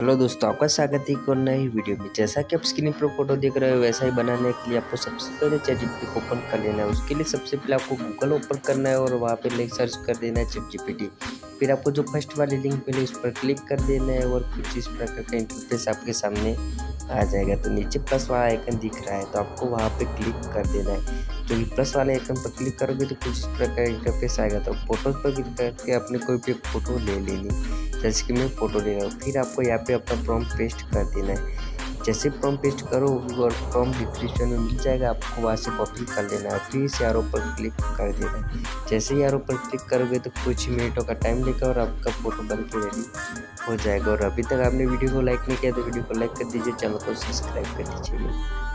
Hello दोस्तों, आपका स्वागत है एक और नई वीडियो में। जैसा कि आप स्क्रीन पर फोटो देख रहे हो, वैसा ही बनाने के लिए आपको सबसे पहले चैटजीपीटी को ओपन कर लेना है। उसके लिए सबसे पहले आपको गूगल ओपन करना है और वहाँ पे लिंक सर्च कर देना है चैटजीपीटी। फिर आपको जो फर्स्ट वाली लिंक मिले उस पर क्लिक कर देना है और कुछ इस प्रकार का इंटरफेस आपके सामने आ जाएगा। तो नीचे प्लस वाला आइकन दिख रहा है, तो आपको वहाँ पे क्लिक कर देना है। तो प्लस वाले आइकन पर क्लिक करोगे तो कुछ इस प्रकार इंटरफेस आएगा। तो फोटोज पर क्लिक करके अपने कोई भी फोटो ले लेनी, जैसे कि मैं फोटो ले रहा हूँ। फिर आपको यहाँ पे अपना प्रॉम्प्ट पेस्ट कर देना है। जैसे प्रॉम्प्ट पेस्ट करो और प्रॉम्प्ट डिस्क्रिप्शन में मिल जाएगा, आपको वहाँ से कॉपी कर लेना है। फिर इस एरो पर क्लिक कर देना है। जैसे ही एरो पर क्लिक करोगे तो कुछ ही मिनटों का टाइम लेगा और आपका फोटो बन के रेडी हो जाएगा। और अभी तक आपने वीडियो को लाइक नहीं किया तो वीडियो को लाइक कर दीजिए, चैनल को सब्सक्राइब कर दीजिए।